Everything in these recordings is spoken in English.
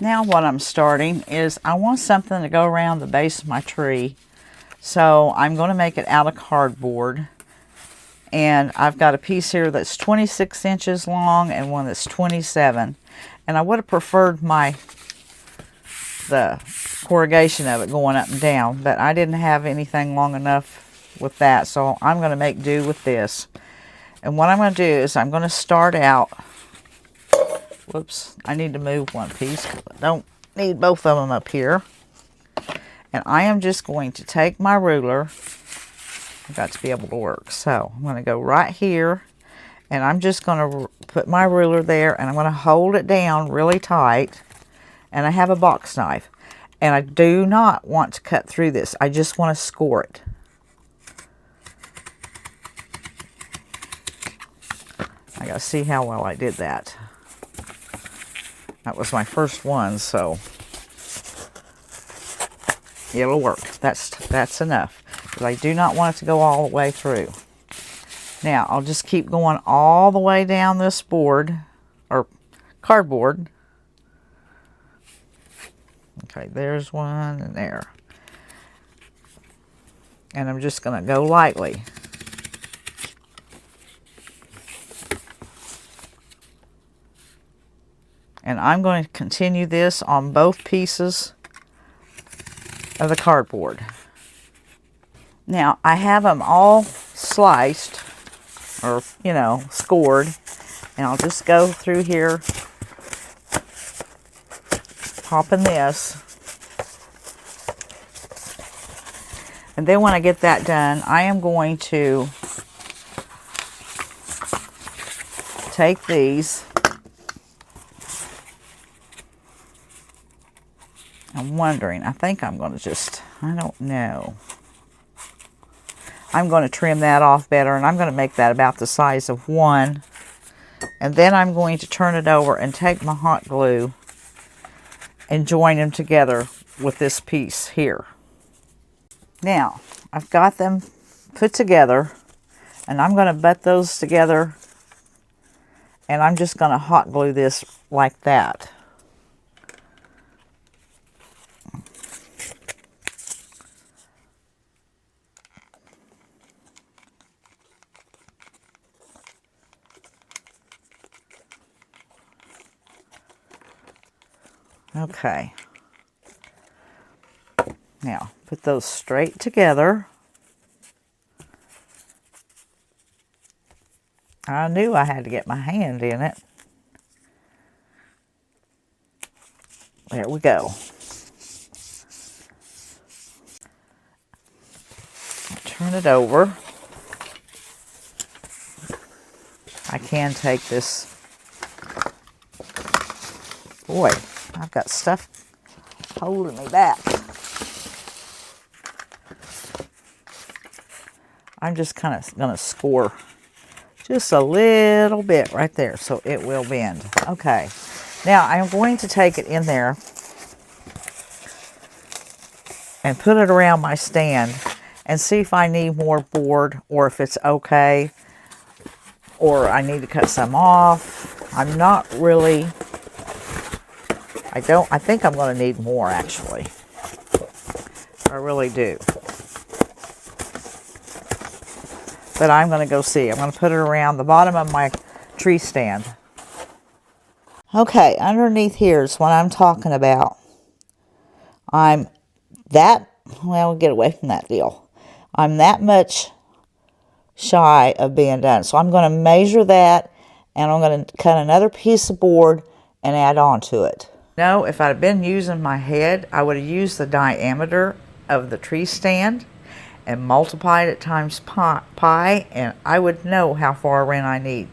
Now what I'm starting is I want something to go around the base of my tree. So I'm going to make it out of cardboard. And I've got a piece here that's 26 inches long and one that's 27. And I would have preferred the corrugation of it going up and down, but I didn't have anything long enough with that. So I'm going to make do with this. And what I'm going to do is I'm going to start out, whoops, I need to move one piece. I don't need both of them up here. And I am just going to take my ruler. I've got to be able to work. So I'm going to go right here, and I'm just going to put my ruler there, and I'm going to hold it down really tight. And I have a box knife, and I do not want to cut through this. I just want to score it. I got to see how well I did that. That was my first one, so it'll work. That's enough. But I do not want it to go all the way through. Now, I'll just keep going all the way down this board, or cardboard. Okay, there's one, and there. And I'm just going to go lightly. And I'm going to continue this on both pieces of the cardboard. Now, I have them all sliced, or, you know, scored. And I'll just go through here, popping this. And then when I get that done, I am going to take these. I'm wondering, I think I'm going to just, I don't know. I'm going to trim that off better, and I'm going to make that about the size of one. And then I'm going to turn it over and take my hot glue and join them together with this piece here. Now, I've got them put together, and I'm going to butt those together, and I'm just going to hot glue this like that. Okay. Now, put those straight together. I knew I had to get my hand in it. There we go. Turn it over. I can take this. Boy, I've got stuff holding me back. I'm just kind of going to score just a little bit right there so it will bend. Okay, now I'm going to take it in there and put it around my stand and see if I need more board or if it's okay, or I need to cut some off. I'm not really, I think I'm going to need more actually. I really do. But I'm going to go see. I'm going to put it around the bottom of my tree stand. Okay, underneath here is what I'm talking about. Well, get away from that deal. I'm that much shy of being done. So I'm going to measure that, and I'm going to cut another piece of board and add on to it. No, if I'd been using my head, I would have used the diameter of the tree stand and multiplied it times pi, and I would know how far around I need.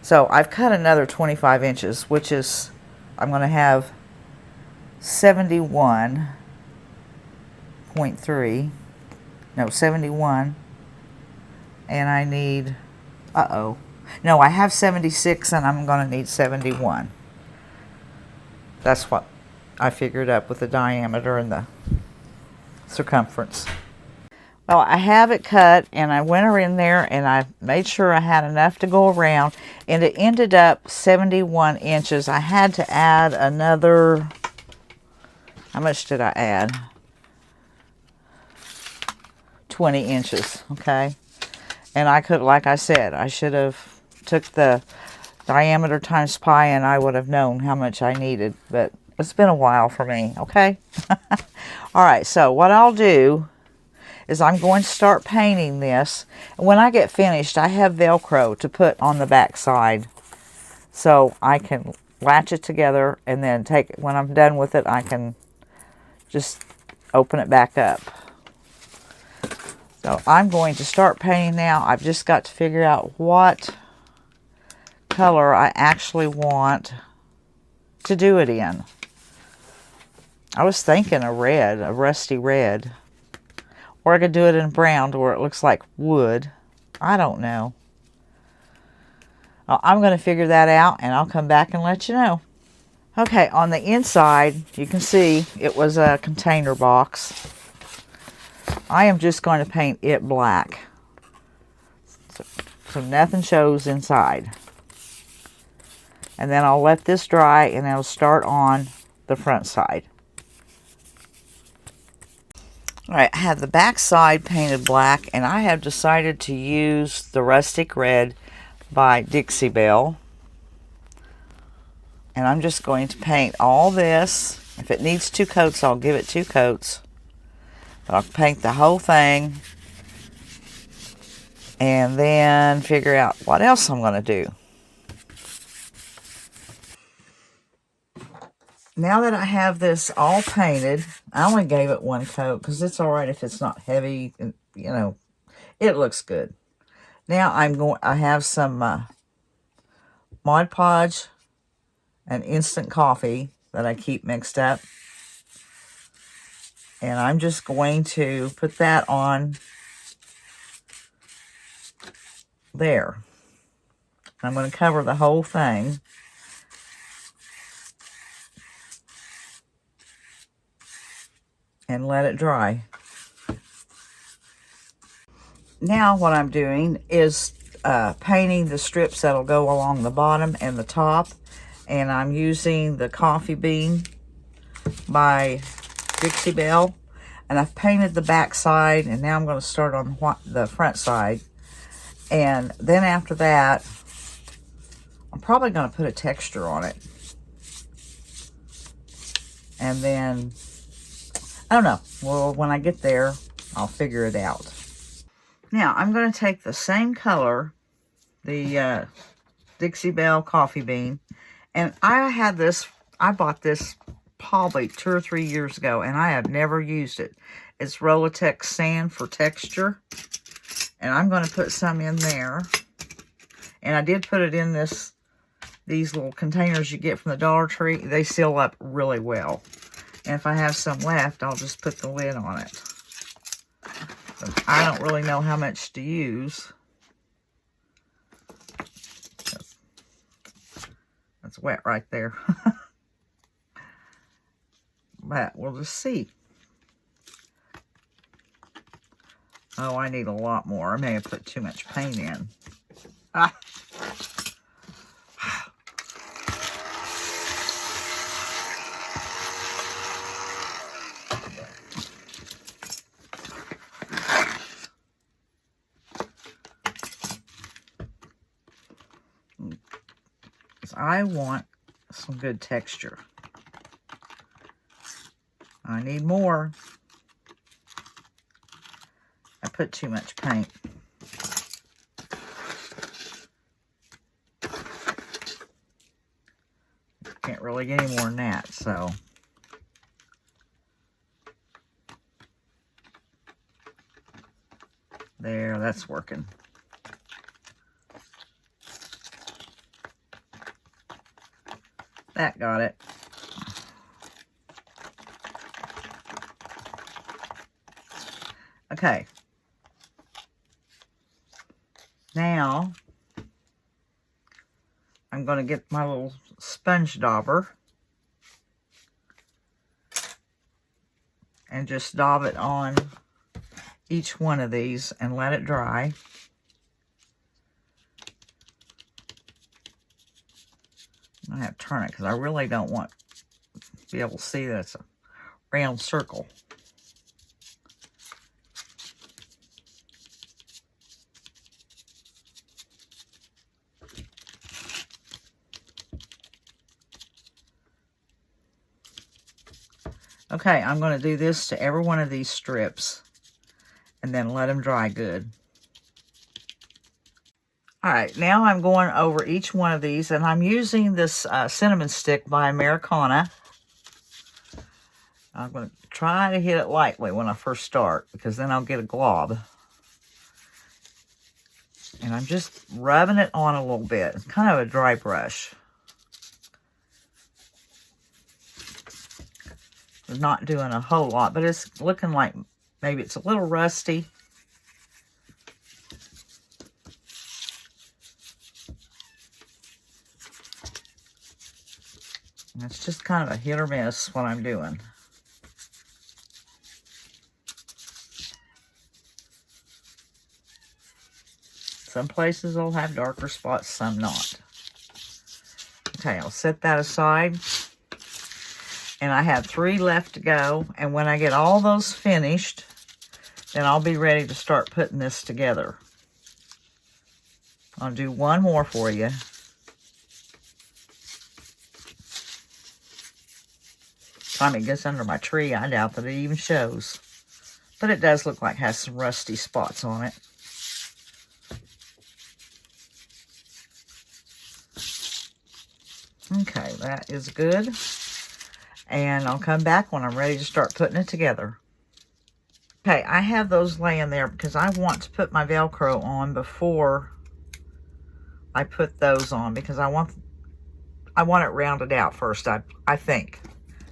So I've cut another 25 inches, which is, I'm going to have 71.3, no, 71, and I need, no, I have 76, and I'm going to need 71. That's what I figured up with the diameter and the circumference. Well, I have it cut, and I went in there and I made sure I had enough to go around, and it ended up 71 inches. I had to add another, How much did I add? 20 inches, okay? And I could, like I said, I should have took the diameter times pi and I would have known how much I needed, but it's been a while for me, okay? All right, so what I'll do is I'm going to start painting this. And when I get finished, I have Velcro to put on the back side so I can latch it together and then take it. When I'm done with it, I can just open it back up. So I'm going to start painting now. I've just got to figure out what color I actually want to do it in. I was thinking a red, a rusty red. Or I could do it in brown to where it looks like wood. I don't know. I'm going to figure that out and I'll come back and let you know. Okay, on the inside, you can see it was a container box. I am just going to paint it black. So nothing shows inside. And then I'll let this dry and I'll start on the front side. Alright, I have the back side painted black, and I have decided to use the Rustic Red by Dixie Belle. And I'm just going to paint all this. If it needs 2 coats, I'll give it 2 coats. But I'll paint the whole thing. And then figure out what else I'm going to do. Now that I have this all painted, I only gave it 1 coat because it's all right if it's not heavy. And, you know, it looks good. Now I have some Mod Podge and instant coffee that I keep mixed up. And I'm just going to put that on there. I'm going to cover the whole thing. And let it dry. Now what I'm doing is painting the strips that'll go along the bottom and the top. And I'm using the Coffee Bean by Dixie Belle. And I've painted the back side, and now I'm going to start on the front side. And then after that, I'm probably going to put a texture on it. And then, I don't know. Well, when I get there, I'll figure it out. Now, I'm going to take the same color, the Dixie Belle Coffee Bean, and I bought this probably 2 or 3 years ago, and I have never used it. It's Rolletex Sand for texture, and I'm going to put some in there. And I did put it in these little containers you get from the Dollar Tree. They seal up really well. And if I have some left, I'll just put the lid on it. But I don't really know how much to use. That's wet right there. But we'll just see. Oh, I need a lot more. I may have put too much paint in. Ah. I want some good texture. I need more. I put too much paint. Can't really get any more than that, so. There, that's working. That got it. Okay. Now, I'm going to get my little sponge dauber and just daub it on each one of these and let it dry. I have to turn it because I really don't want to be able to see that it's a round circle. Okay, I'm going to do this to every one of these strips and then let them dry good. All right, now I'm going over each one of these, and I'm using this cinnamon stick by Americana. I'm going to try to hit it lightly when I first start, because then I'll get a glob. And I'm just rubbing it on a little bit. It's kind of a dry brush. Not doing a whole lot, but it's looking like maybe it's a little rusty. And it's just kind of a hit or miss what I'm doing. Some places will have darker spots, some not. Okay, I'll set that aside. And I have 3 left to go. And when I get all those finished, then I'll be ready to start putting this together. I'll do one more for you. Time it gets under my tree, I doubt that it even shows. But it does look like it has some rusty spots on it. Okay, that is good. And I'll come back when I'm ready to start putting it together. Okay, I have those laying there because I want to put my Velcro on before I put those on, because I want it rounded out first, I think.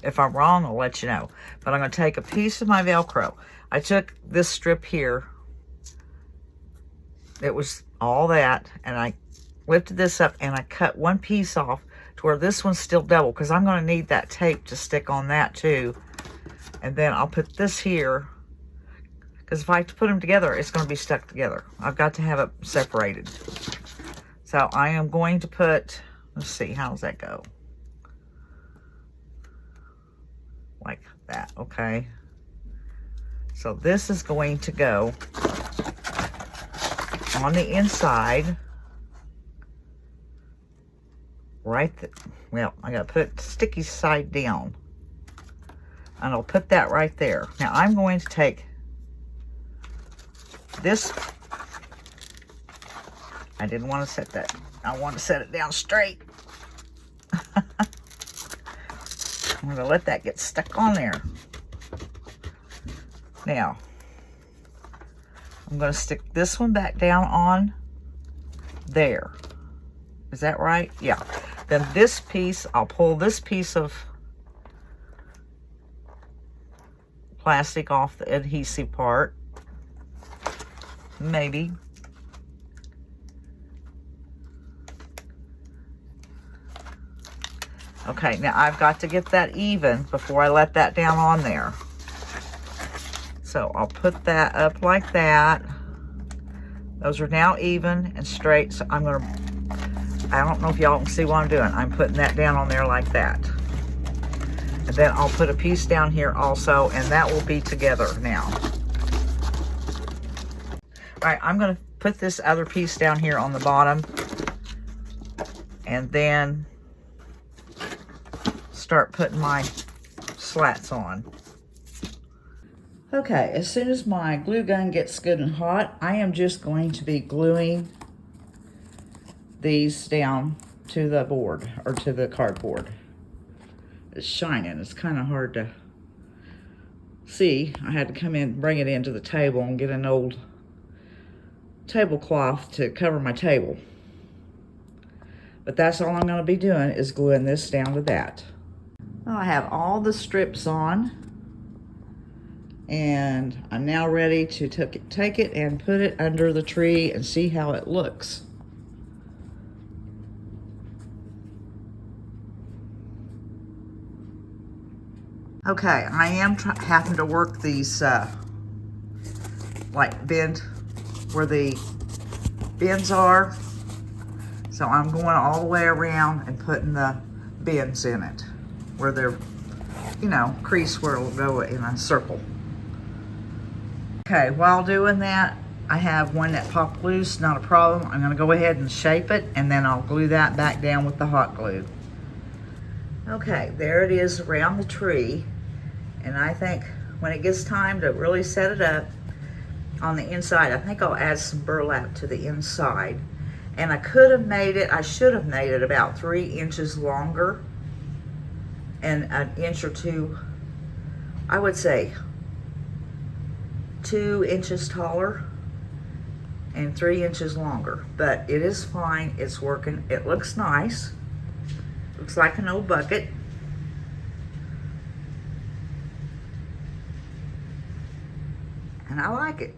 If I'm wrong, I'll let you know. But I'm going to take a piece of my Velcro. I took this strip here. It was all that, and I lifted this up and I cut one piece off to where this one's still double, because I'm going to need that tape to stick on that too. And then I'll put this here, because if I have to put them together, it's going to be stuck together. I've got to have it separated. So I am going to put, let's see, how does that go? Like that, okay. So this is going to go on the inside. Right there. Well, I gotta put sticky side down. And I'll put that right there. Now I'm going to take this. I didn't want to set that. I want to set it down straight. I'm going to let that get stuck on there. Now, I'm going to stick this one back down on there. Is that right? Yeah. Then this piece, I'll pull this piece of plastic off the adhesive part. Maybe. Okay, now I've got to get that even before I let that down on there. So I'll put that up like that. Those are now even and straight. So I'm going to, I don't know if y'all can see what I'm doing. I'm putting that down on there like that. And then I'll put a piece down here also, and that will be together now. All right, I'm going to put this other piece down here on the bottom, and then start putting my slats on. Okay, as soon as my glue gun gets good and hot, I am just going to be gluing these down to the board, or to the cardboard. It's shining, it's kind of hard to see. I had to come in, bring it into the table and get an old tablecloth to cover my table. But that's all I'm going to be doing, is gluing this down to that. Well, I have all the strips on, and I'm now ready to take it and put it under the tree and see how it looks. Okay, I am having to work these like bend where the bends are. So I'm going all the way around and putting the bends in it where they're you know, crease where it'll go in a circle. Okay, while doing that, I have one that popped loose, not a problem. I'm gonna go ahead and shape it, and then I'll glue that back down with the hot glue. Okay, there it is around the tree. And I think when it gets time to really set it up on the inside, I think I'll add some burlap to the inside. And I should have made it about 3 inches longer and an inch or two, I would say 2 inches taller and 3 inches longer. But it is fine, it's working, it looks nice. Looks like an old bucket. And I like it.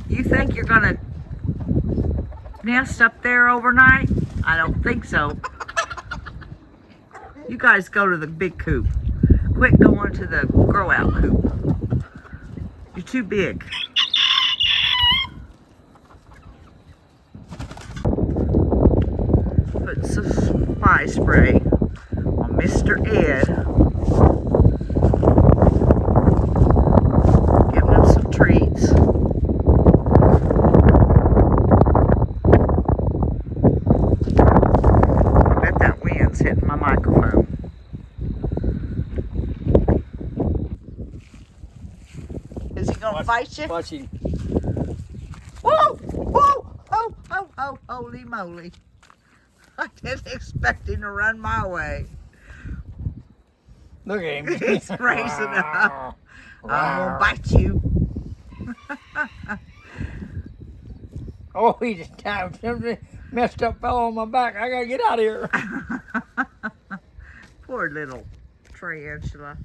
You think you're gonna nest up there overnight? I don't think so. You guys go to the big coop. Quit going to the grow out coop. You're too big. Put some fly spray on Mr. Ed. Giving him some treats. I bet that wind's hitting my microphone. Is he gonna fight you? Watch him. Whoa! Whoa! Oh! Oh! Oh! Holy moly! I didn't expect him to run my way. Look at him. He's raising up. I'm gonna bite you. Oh, he just timed something. Messed up, fell on my back. I gotta get out of here. Poor little tarantula.